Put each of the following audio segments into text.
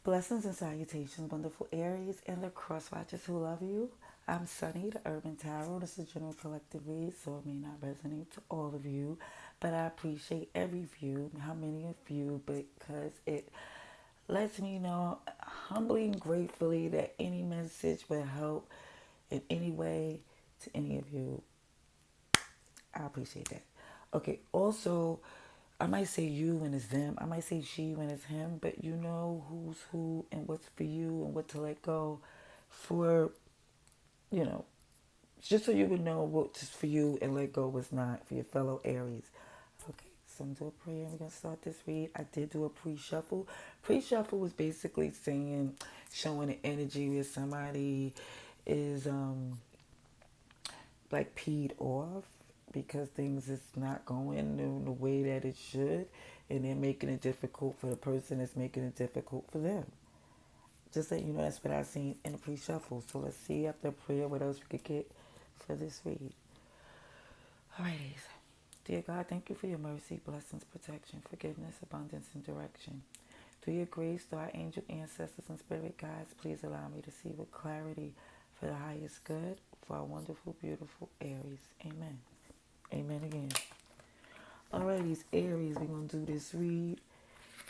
Blessings and salutations, wonderful Aries and the cross watchers who love you. I'm Sunny, the Urban Tarot. This is General Collective Read, so it may not resonate to all of you, but I appreciate every view, how many of you, because it lets me know humbly and gratefully that any message will help in any way to any of you. I appreciate that. Okay, also, I might say you when it's them. I might say she when it's him, but you know who's who and what's for you and what to let go for, you know, just so you would know what's for you and let go what's not for your fellow Aries. Okay, so I'm doing a prayer. We're going to start this read. I did do a pre-shuffle. Pre-shuffle was basically saying, showing an energy where somebody is like peed off because things is not going in the way that it should, and they're making it difficult for the person that's making it difficult for them. Just that you know, that's what I seen in the pre-shuffle. So let's see after prayer what else we could get for this read. Alrighty. Dear God, thank you for your mercy, blessings, protection, forgiveness, abundance, and direction. Through your grace, through our angel ancestors and spirit guides, please allow me to see with clarity for the highest good for our wonderful, beautiful Aries. Amen. Amen again. Alright, these Aries, we're going to do this read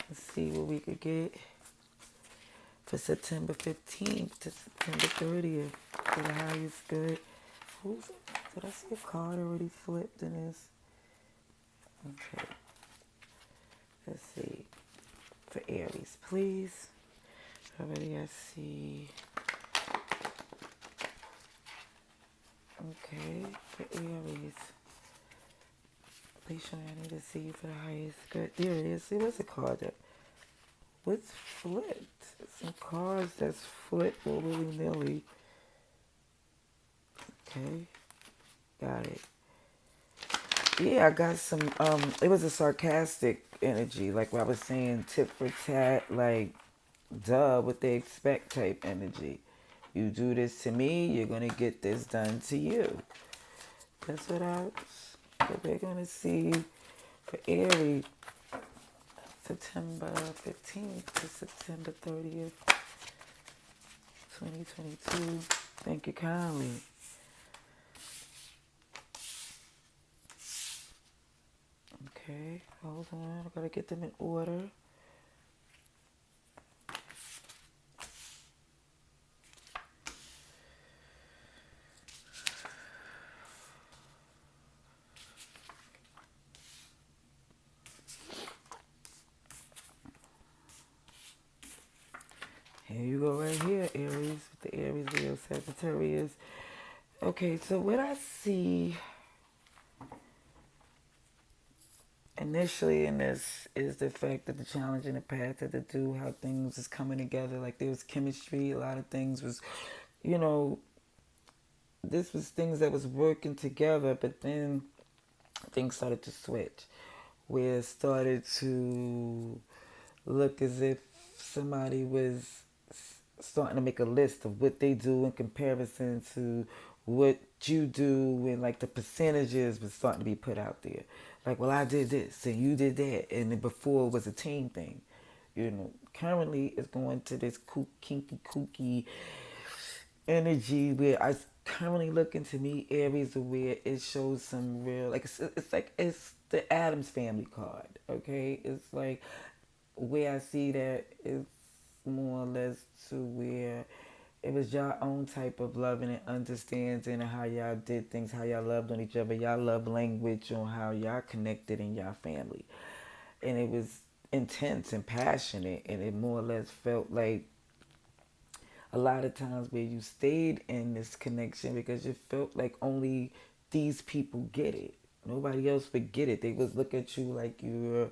and see what we could get for September 15th to September 30th for the highest good. Did I see a card already flipped in this? Okay. Let's see. For Aries, please. Already I see. Okay. For Aries. Please show me I need to see for the highest good. There it is. See, what's a card that what's flipped? Some cards that's flipped willy-nilly. Okay. Got it. Yeah, I got some it was a sarcastic energy, like what I was saying, tit for tat, like duh, what they expect type energy. You do this to me, you're gonna get this done to you. That's what we're gonna see for Aries, September 15th to September 30th, 2022. Thank you kindly. Okay, hold on. I gotta get them in order. Here you go right here, Aries, with the Aries, Leo, Sagittarius. Okay, so what I see initially in this is the fact that the challenge and the path that the two, how things is coming together. Like there was chemistry, a lot of things was, you know, this was things that was working together, but then things started to switch, where it started to look as if somebody was starting to make a list of what they do in comparison to what you do, and like the percentages was starting to be put out there. Like, well, I did this and you did that, and then before it was a team thing. You know, currently it's going to this kinky kooky energy where I currently looking to me Aries where it shows some real like it's like it's the Adams family card. Okay, it's like where I see that it's more or less to where it was your own type of loving and understanding and how y'all did things, how y'all loved on each other, y'all love language on how y'all connected in y'all family. And it was intense and passionate, and it more or less felt like a lot of times where you stayed in this connection because you felt like only these people get it. Nobody else would get it. They would look at you like you were,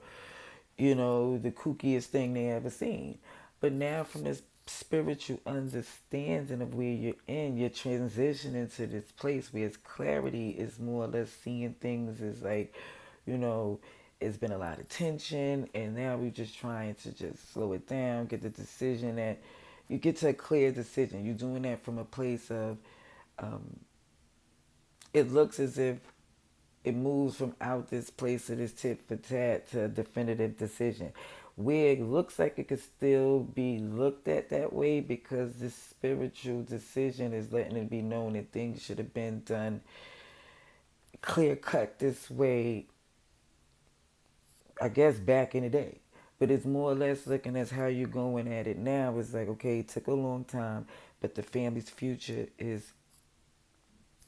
you know, the kookiest thing they ever seen. But now from this spiritual understanding of where you're in, you're transitioning to this place where it's clarity is more or less seeing things as like, you know, it's been a lot of tension and now we're just trying to just slow it down, get the decision that you get to a clear decision. You're doing that from a place of it looks as if it moves from out this place to this tit for tat to a definitive decision. where it looks like it could still be looked at that way because this spiritual decision is letting it be known that things should have been done clear cut this way, I guess back in the day. But it's more or less looking at how you're going at it now. It's like, okay, it took a long time, but the family's future is,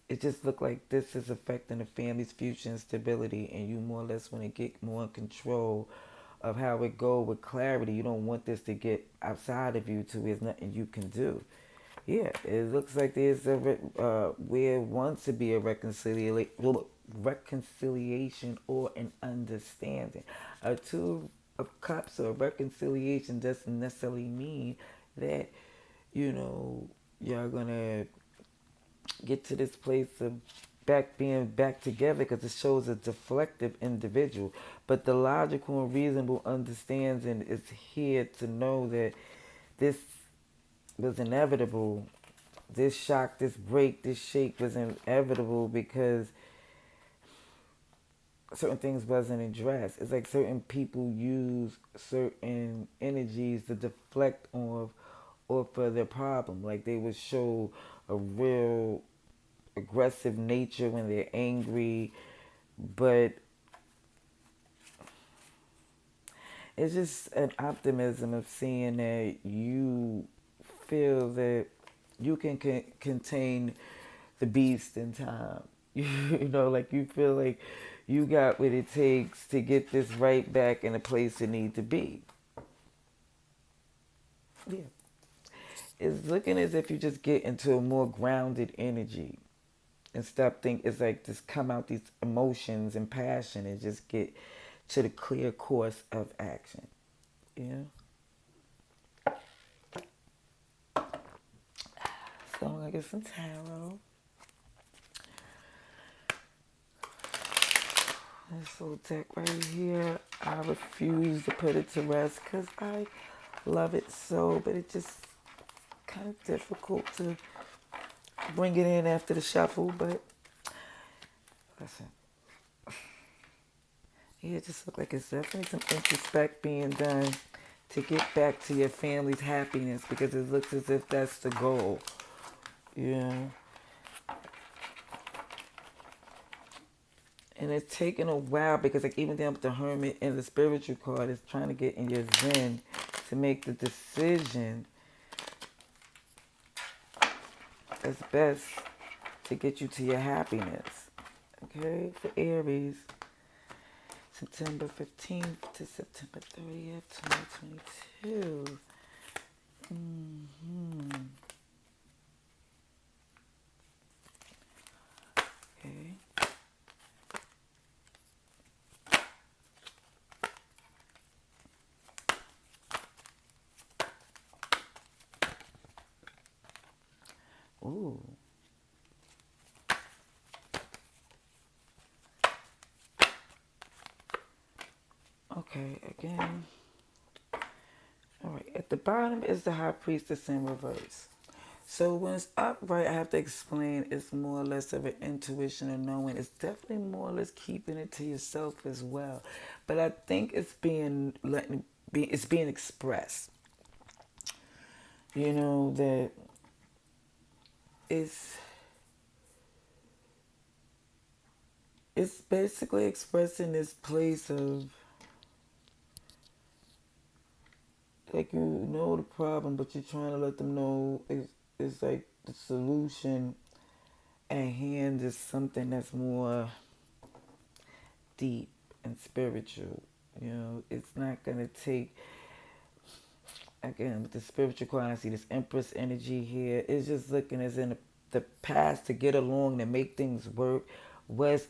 it just looked like this is affecting the family's future and stability, and you more or less want to get more in control of how it go with clarity. You don't want this to get outside of you to where there's nothing you can do. Yeah, it looks like there's a where wants to be a reconciliation or an understanding. A two of cups or reconciliation doesn't necessarily mean that you know y'all gonna get to this place of being back together, because it shows a deflective individual. But the logical and reasonable understanding is here to know that this was inevitable. This shock, this break, this shake was inevitable because certain things wasn't addressed. It's like certain people use certain energies to deflect on or for their problem. Like they would show a real aggressive nature when they're angry, but it's just an optimism of seeing that you feel that you can contain the beast in time. You know, like you feel like you got what it takes to get this right back in the place it need to be. Yeah. It's looking as if you just get into a more grounded energy and stop think it's like just come out these emotions and passion and just get to the clear course of action. Yeah. So I'm gonna get some tarot. This little deck right here, I refuse to put it to rest because I love it so, but it's just kind of difficult to bring it in after the shuffle. But listen, yeah, it just look like it's definitely some introspect being done to get back to your family's happiness, because it looks as if that's the goal. Yeah. And it's taken a while because like even down with the hermit and the spiritual card is trying to get in your zen to make the decision as best to get you to your happiness. Okay, for Aries, September 15th to September 30th, 2022. Mm-hmm. Okay. Ooh. Okay, again. All right, at the bottom is the High Priestess in reverse. So when it's upright, I have to explain it's more or less of an intuition or knowing. It's definitely more or less keeping it to yourself as well. But I think it's being it's being expressed. You know that it's it's basically expressing this place of like you know the problem, but you're trying to let them know it's like the solution at hand is something that's more deep and spiritual. You know, it's not gonna take again with the spiritual card. I see this Empress energy here. It's just looking as in the past to get along to make things work was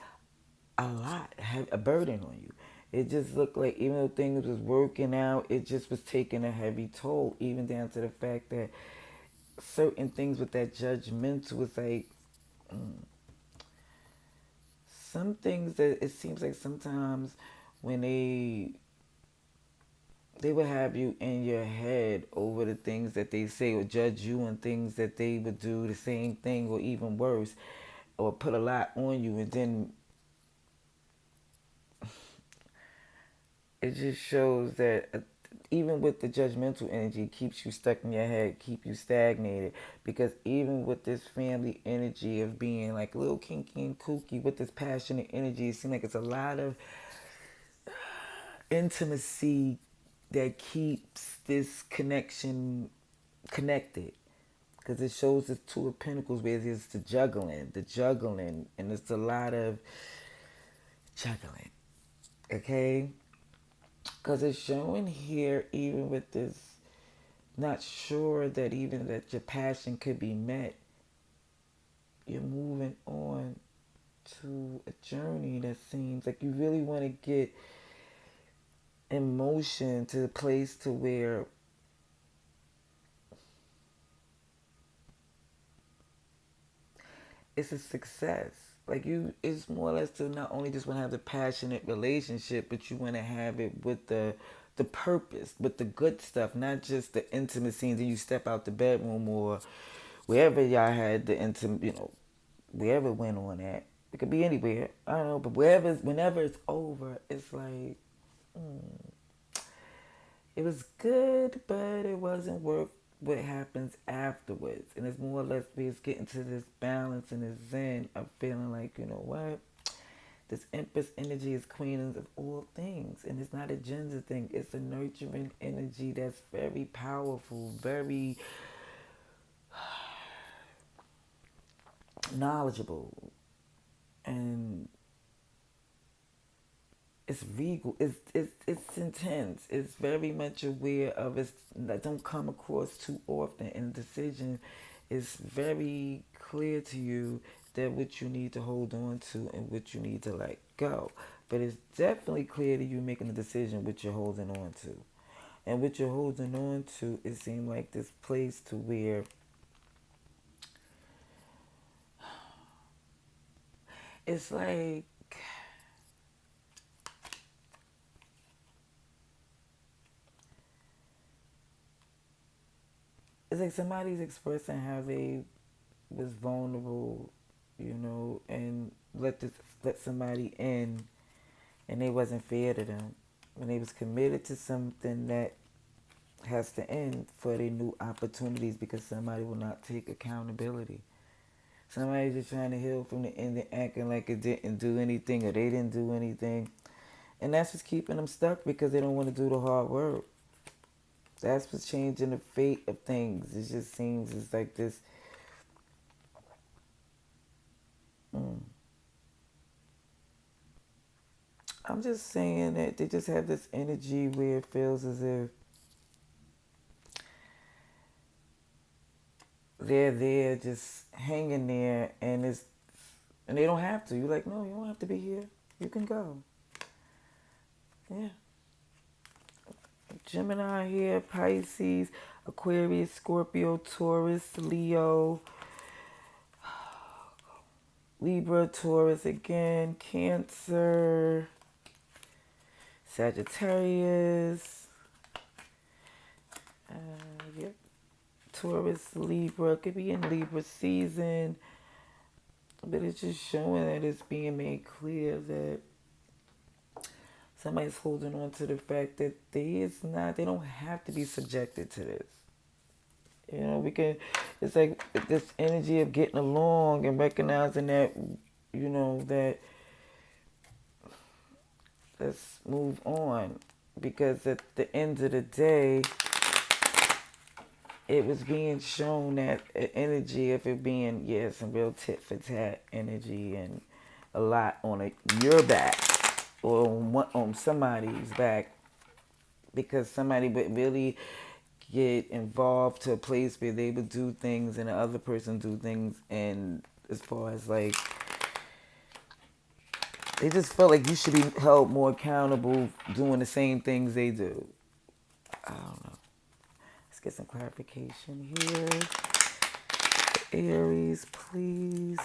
a lot, a burden on you. It just looked like even though things was working out, it just was taking a heavy toll. Even down to the fact that certain things with that judgmental was like some things that it seems like sometimes when they would have you in your head over the things that they say or judge you on things that they would do the same thing or even worse or put a lot on you, and then it just shows that even with the judgmental energy, keeps you stuck in your head, keep you stagnated. Because even with this family energy of being like a little kinky and kooky, with this passionate energy, it seems like it's a lot of intimacy that keeps this connection connected. Because it shows the Two of Pentacles where it's the juggling, and it's a lot of juggling, okay? Because it's showing here, even with this, not sure that even that your passion could be met, you're moving on to a journey that seems like you really want to get emotion to the place to where it's a success. Like you, it's more or less to not only just want to have the passionate relationship, but you want to have it with the purpose, with the good stuff, not just the intimate scenes. And you step out the bedroom or wherever y'all had the intimate, wherever it went on at. It could be anywhere. I don't know, but whenever it's over, it's like it was good, but it wasn't worth what happens afterwards. And it's more or less we is getting to this balance and this zen of feeling like, you know what? This Empress energy is queen of all things. And it's not a gender thing. It's a nurturing energy that's very powerful, very knowledgeable. And it's regal. It's intense. It's very much aware of it. That don't come across too often. And the decision is very clear to you that what you need to hold on to and what you need to let go. But it's definitely clear to you making a decision what you're holding on to. And what you're holding on to, it seemed like this place to where it's like somebody's expressing how they was vulnerable, and let somebody in, and they wasn't fair to them. When they was committed to something that has to end for their new opportunities because somebody will not take accountability. Somebody's just trying to heal from the end and acting like it didn't do anything or they didn't do anything. And that's what's keeping them stuck because they don't want to do the hard work. That's what's changing the fate of things. It just seems it's like this. Mm, I'm just saying that they just have this energy where it feels as if they're there just hanging there and they don't have to. You're like, no, you don't have to be here. You can go. Yeah. Gemini here, Pisces, Aquarius, Scorpio, Taurus, Leo, Libra, Taurus again, Cancer, Sagittarius, yep, Taurus, Libra. Could be in Libra season, but it's just showing that it's being made clear that somebody's holding on to the fact that they don't have to be subjected to this. It's like this energy of getting along and recognizing that, that let's move on. Because at the end of the day, it was being shown that energy of it being, some real tit for tat energy and a lot on your back or on somebody's back because somebody would really get involved to a place where they would do things and the other person do things, and as far as like they just felt like you should be held more accountable doing the same things they do. I don't know. Let's get some clarification here. Aries, please.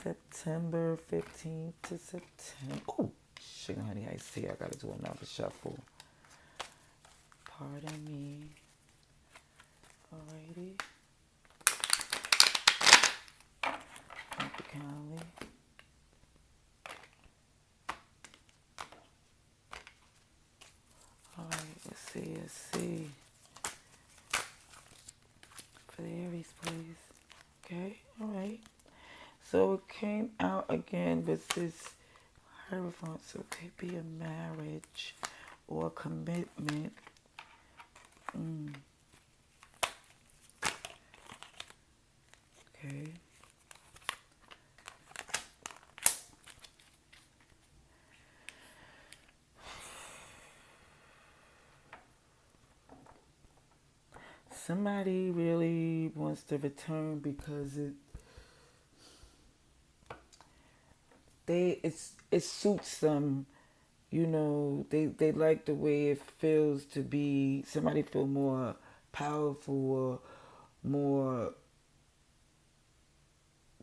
September 15th to September. Oh, sugar honey, I see. I gotta do another shuffle. Pardon me. Alrighty. Thank you kindly. Alright. to the Aries, please. Okay, all right. So it came out again with this Hierophant. So it could be a marriage or a commitment. Mm, okay. Somebody really wants to return because it suits them. You know, they like the way it feels to be somebody feel more powerful or more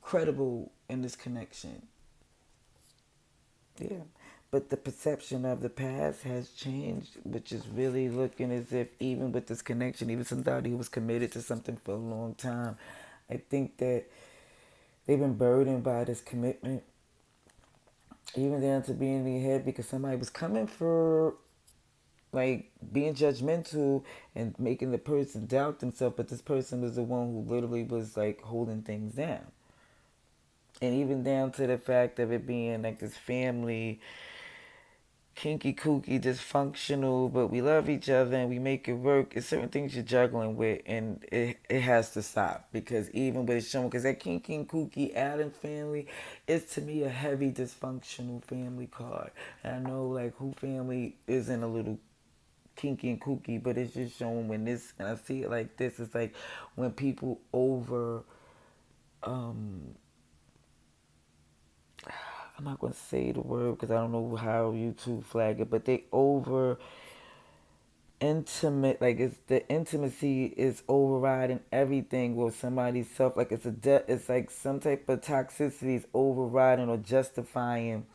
credible in this connection. Yeah. But the perception of the past has changed, which is really looking as if even with this connection, even somebody who was committed to something for a long time, I think that they've been burdened by this commitment, even down to being in their head because somebody was coming for like being judgmental and making the person doubt themselves, but this person was the one who literally was like holding things down. And even down to the fact of it being like this family, kinky, kooky, dysfunctional, but we love each other and we make it work. It's certain things you're juggling with, and it has to stop because even with it showing, because that kinky and kooky Adam family is to me a heavy dysfunctional family card. And I know like who family isn't a little kinky and kooky, but it's just showing when this, and I see it like this, it's like when people over, um, I'm not going to say the word because I don't know how YouTube flag it, but they over intimate, like it's the intimacy is overriding everything with somebody's self, like it's like some type of toxicity is overriding or justifying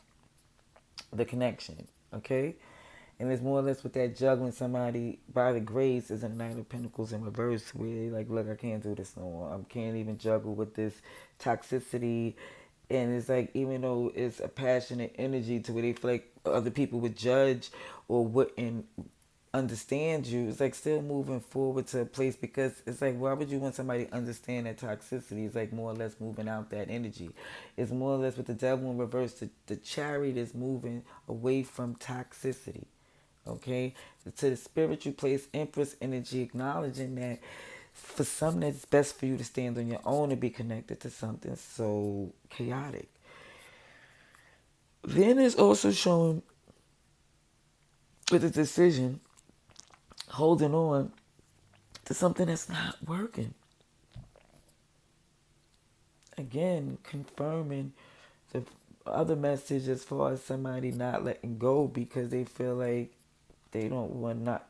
the connection, okay? And it's more or less with that juggling somebody by the grace is a Knight of Pentacles in reverse where they like, look, I can't do this no more. I can't even juggle with this toxicity. And it's like, even though it's a passionate energy to where they feel like other people would judge or wouldn't understand you, it's like still moving forward to a place because it's like, why would you want somebody to understand that toxicity? It's like more or less moving out that energy. It's more or less with the devil in reverse. The chariot is moving away from toxicity. Okay? To the spiritual place, Empress energy, acknowledging that for some it's best for you to stand on your own and be connected to something so chaotic. Then it's also showing with the decision, holding on to something that's not working. Again, confirming the other message as far as somebody not letting go because they feel like they don't want not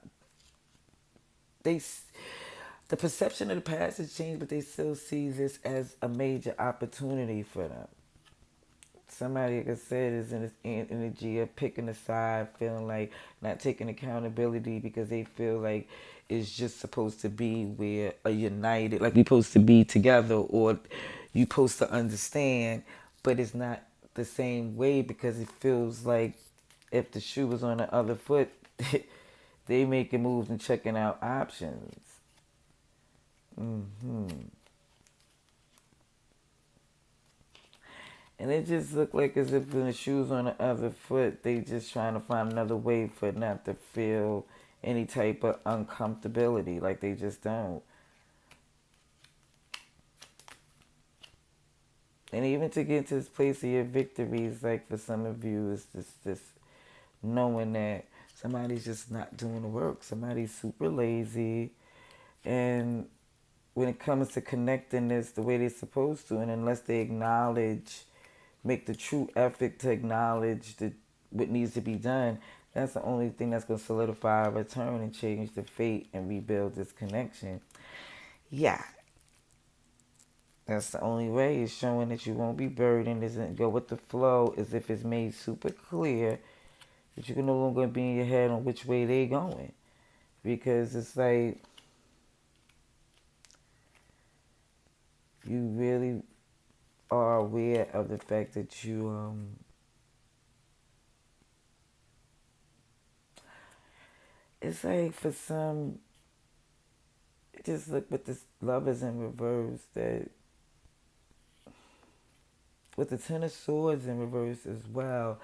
they the perception of the past has changed, but they still see this as a major opportunity for them. Somebody, like I said, is in this energy of picking a side, feeling like not taking accountability because they feel like it's just supposed to be where a united, like we supposed to be together, or you supposed to understand, but it's not the same way because it feels like if the shoe was on the other foot, they making moves and checking out options. hmm And it just looked like as if when the shoes on the other foot, they just trying to find another way for it not to feel any type of uncomfortability. Like they just don't. And even to get to this place of your victories, like for some of you, is this knowing that somebody's just not doing the work. Somebody's super lazy. And when it comes to connecting this the way they're supposed to, and unless they acknowledge, make the true effort to acknowledge what needs to be done, that's the only thing that's going to solidify a return and change the fate and rebuild this connection. Yeah, that's the only way. It's showing that you won't be burdened. Doesn't go with the flow as if it's made super clear that you can no longer be in your head on which way they going. Because it's like you really are aware of the fact that it's like for some just look with this lovers in reverse, that with the Ten of Swords in reverse as well,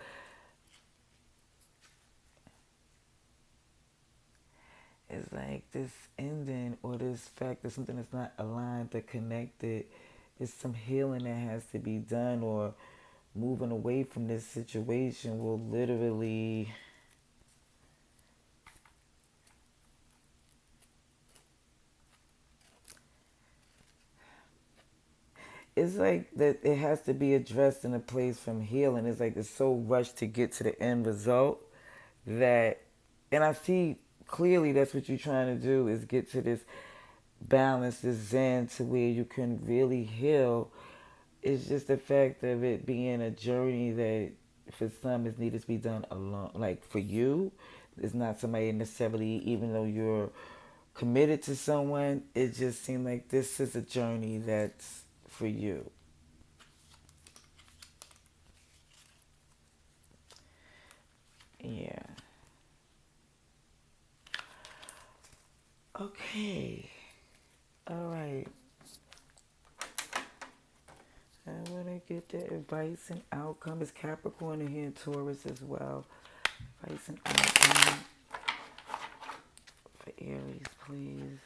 it's like this ending or this fact that something that's not aligned or connected is some healing that has to be done, or moving away from this situation will literally, it's like that it has to be addressed in a place from healing. It's like it's so rushed to get to the end result that, and I see clearly that's what you're trying to do, is get to this balance, this zen, to where you can really heal. It's just the fact of it being a journey that for some is needed to be done alone. Like for you, it's not somebody necessarily, even though you're committed to someone, it just seemed like this is a journey that's for you. Yeah. Okay. All right. I want to get the advice and outcome. Is Capricorn in here and Taurus as well. Advice and outcome for Aries, please.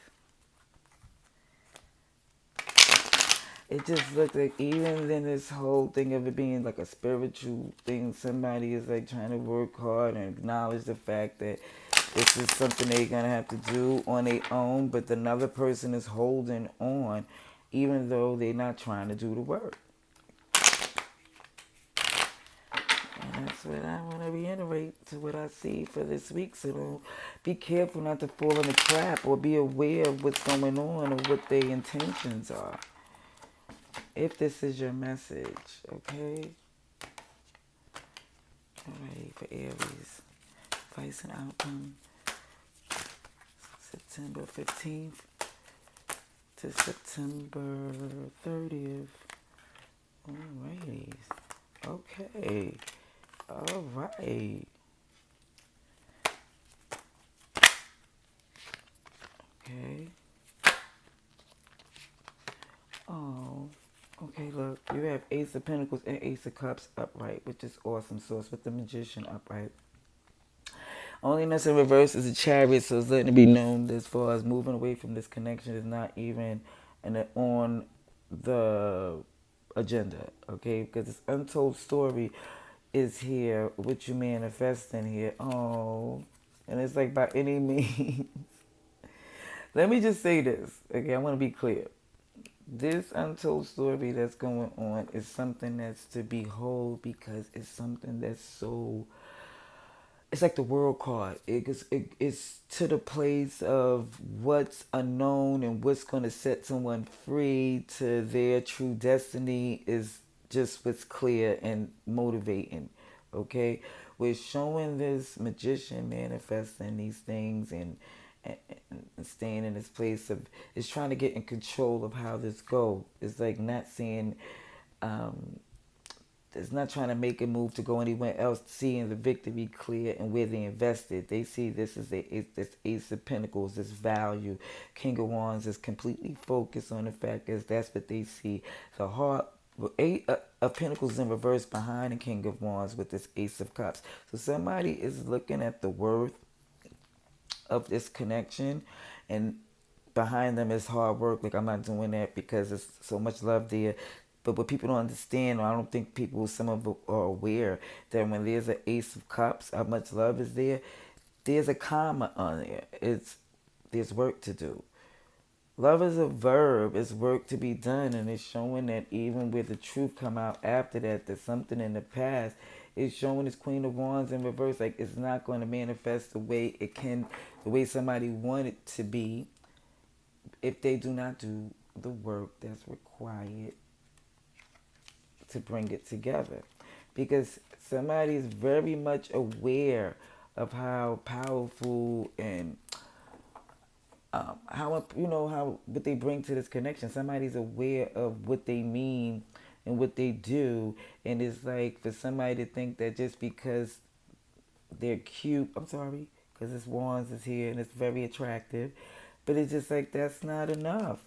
It just looked like, even in this whole thing of it being like a spiritual thing, somebody is like trying to work hard and acknowledge the fact that this is something they're gonna have to do on their own, but another person is holding on even though they're not trying to do the work. And that's what I want to reiterate to what I see for this week. So don't, be careful not to fall in a trap, or be aware of what's going on or what their intentions are. If this is your message, okay? Alright, for Aries. Advice and outcome. September 15th to September 30th. Alrighty. Okay. Alright. Okay. Oh. Okay, look. You have Ace of Pentacles and Ace of Cups upright, which is awesome. So it's with the Magician upright. Only that's in reverse is a Chariot, so it's letting it be known that as far as moving away from this connection is not even on the agenda, okay? Because this untold story is here, what you manifesting here. Oh, and it's like by any means. Let me just say this, okay? I want to be clear. This untold story that's going on is something that's to behold, because it's something that's so, it's like the world card. It's to the place of what's unknown and what's going to set someone free to their true destiny is just what's clear and motivating. Okay, we're showing this magician manifesting these things, and, and staying in this place of, is trying to get in control of how this go. It's like not seeing, um, it's not trying to make a move to go anywhere else, seeing the victory clear and where they invested. They see this as this Ace of Pentacles, this value. King of Wands is completely focused on the fact is that's what they see. So hard, Eight of Pentacles in reverse behind the King of Wands with this Ace of Cups. So somebody is looking at the worth of this connection, and behind them is hard work. Like, I'm not doing that because there's so much love there. But what people don't understand, or I don't think people, some of them are aware, that when there's an Ace of Cups, how much love is there, there's a comma on there. There's work to do. Love is a verb. It's work to be done, and it's showing that even with the truth come out after that, there's something in the past. It's showing this Queen of Wands in reverse, like it's not going to manifest the way it can, the way somebody wanted it to be, if they do not do the work that's required to bring it together. Because somebody is very much aware of how powerful and how, how, what they bring to this connection. Somebody's aware of what they mean and what they do, and it's like for somebody to think that just because they're cute, I'm sorry, because this Wands is here and it's very attractive, But it's just like that's not enough.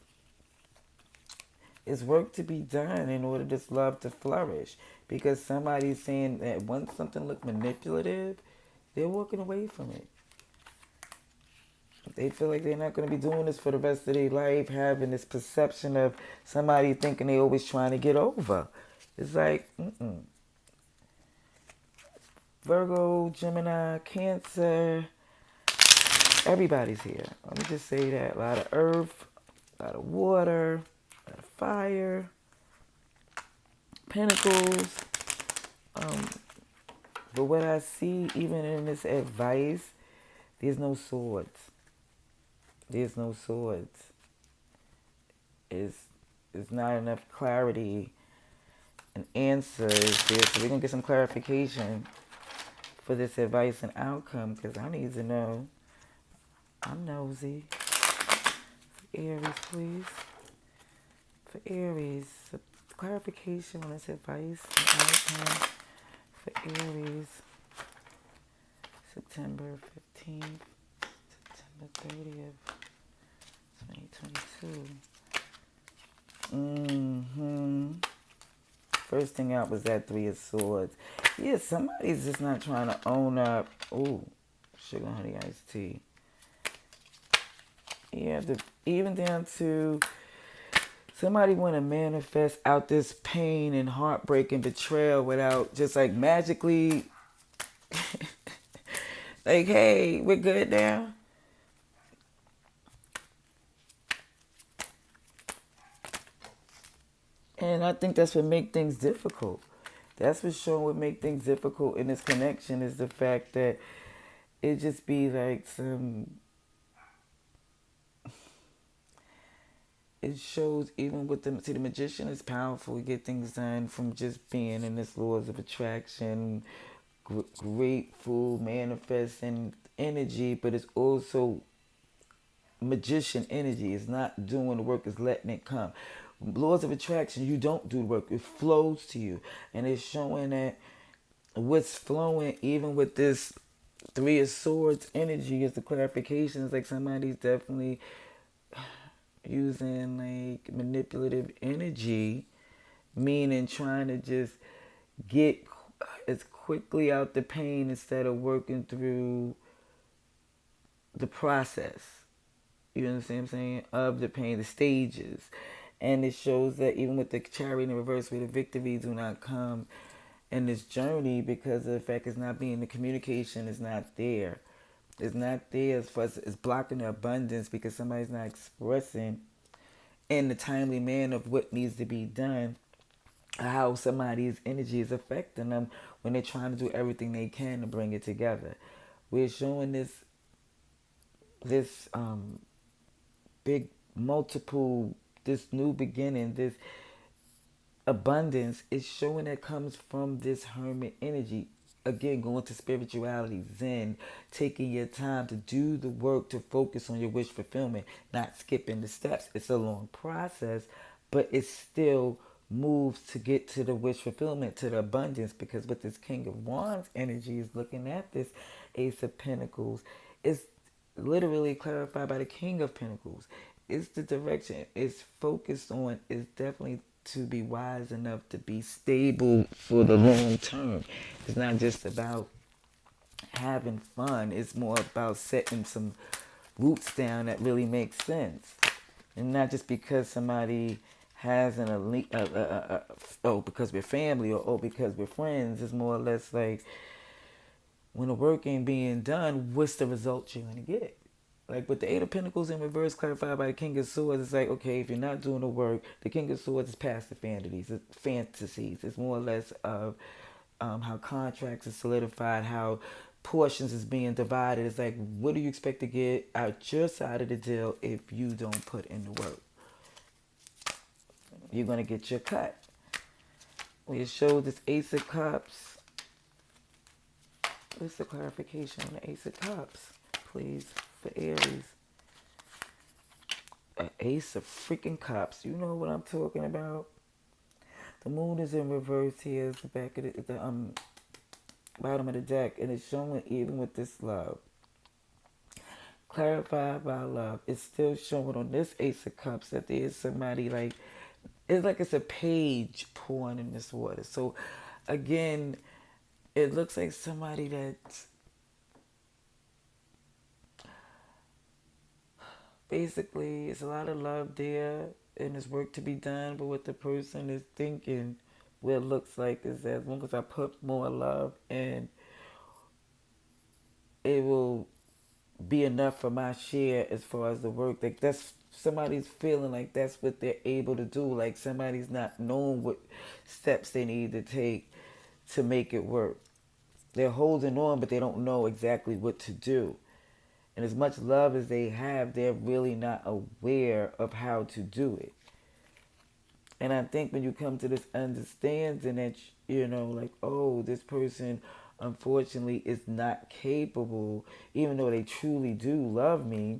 It's work to be done in order for this love to flourish. Because somebody's saying that once something look manipulative, they're walking away from it. They feel like they're not going to be doing this for the rest of their life, having this perception of somebody thinking they always trying to get over. It's like, Virgo, Gemini, Cancer, everybody's here. Let me just say that. A lot of earth, a lot of water, a lot of fire, pentacles. Um, but what I see, even in this advice, there's no swords. There's no swords. It's, it's not enough clarity and answers there. So we're going to get some clarification for this advice and outcome because I need to know. I'm nosy. Aries, please. For Aries, clarification on this advice and outcome for Aries, September 15th, September 30th, 2022. First thing out was that Three of Swords. Yeah, somebody's just not trying to own up. Ooh, sugar honey iced tea. Yeah, even down to somebody want to manifest out this pain and heartbreak and betrayal without just like magically, like, hey, we're good now. And I think that's what make things difficult. That's what's showing what make things difficult in this connection is the fact that it just be like some. It shows even with the magician is powerful. We get things done from just being in this laws of attraction, grateful, manifesting energy, but it's also magician energy. It's not doing the work, it's letting it come. Laws of attraction, you don't do the work, it flows to you. And it's showing that what's flowing, even with this Three of Swords energy, is the clarification. It's like somebody's definitely using like manipulative energy, meaning trying to just get as quickly out the pain instead of working through the process. You understand what I'm saying? Of the pain, the stages. And it shows that even with the Chariot in reverse, where the victory do not come in this journey because of the fact it's not being, the communication is not there. It's not there as far as it's blocking the abundance because somebody's not expressing in the timely manner of what needs to be done, how somebody's energy is affecting them when they're trying to do everything they can to bring it together. We're showing this big multiple, this new beginning, this abundance is showing that comes from this hermit energy. Again, going to spirituality, Zen, taking your time to do the work to focus on your wish fulfillment, not skipping the steps. It's a long process, but it still moves to get to the wish fulfillment, to the abundance, because with this King of Wands energy is looking at this Ace of Pentacles. It's literally clarified by the King of Pentacles. It's the direction it's focused on is definitely to be wise enough to be stable for the long term. It's not just about having fun. It's more about setting some roots down that really makes sense. And not just because somebody has an elite, oh, because we're family or oh, because we're friends. It's more or less like when the work ain't being done, what's the result you're going to get? Like with the Eight of Pentacles in reverse clarified by the King of Swords, it's like, okay, if you're not doing the work, the King of Swords is past the fantasies. It's more or less of how contracts are solidified, how portions is being divided. It's like, what do you expect to get out your side of the deal if you don't put in the work? You're going to get your cut. We show this Ace of Cups. What's the clarification on the Ace of Cups, please, for Aries? An Ace of freaking Cups. You know what I'm talking about? The moon is in reverse here. It's the back of the bottom of the deck, and it's showing even with this love. clarified by love. It's still showing on this Ace of Cups that there is somebody like, it's like it's a page pouring in this water. So again, it looks like somebody that basically it's a lot of love there and there's work to be done, but what the person is thinking, what it looks like is that as long as I put more love in, it will be enough for my share as far as the work. Like that's somebody's feeling like that's what they're able to do. Like somebody's not knowing what steps they need to take to make it work. They're holding on, but they don't know exactly what to do. And as much love as they have, they're really not aware of how to do it. And I think when you come to this understanding that, like, oh, this person unfortunately is not capable, even though they truly do love me,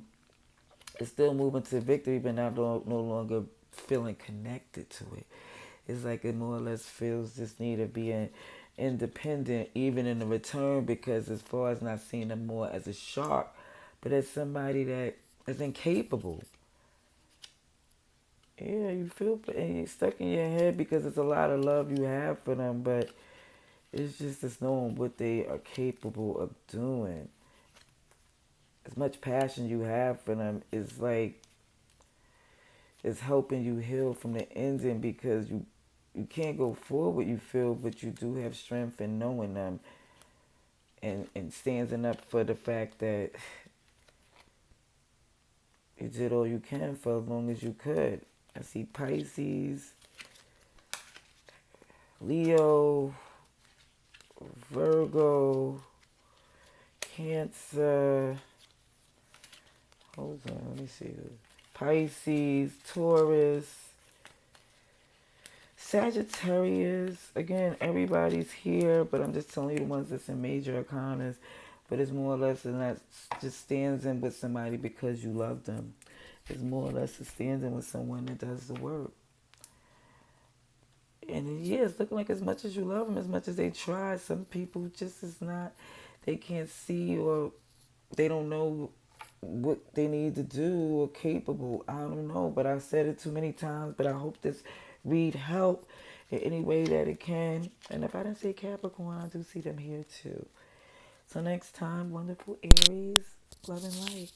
it's still moving to victory, but not no longer feeling connected to it. It's like it more or less feels this need of being independent, even in the return, because as far as not seeing them more as a shark, but as somebody that is incapable. Yeah, you feel and it's stuck in your head because it's a lot of love you have for them, but it's just this knowing what they are capable of doing. As much passion you have for them is like it's helping you heal from the ending because you can't go forward, you feel, but you do have strength in knowing them and standing up for the fact that you did all you can for as long as you could. I see Pisces, Leo, Virgo, Cancer. Hold on, let me see. Pisces, Taurus, Sagittarius. Again, everybody's here, but I'm just telling you the ones that's in major arcanas. But it's more or less than that just stands in with somebody because you love them. It's more or less a standing with someone that does the work. And yeah, it's looking like as much as you love them, as much as they try, some people just is not, they can't see or they don't know what they need to do or capable. I don't know, but I've said it too many times, but I hope this read help in any way that it can. And if I didn't say Capricorn, I do see them here too. So next time, wonderful Aries, love and light.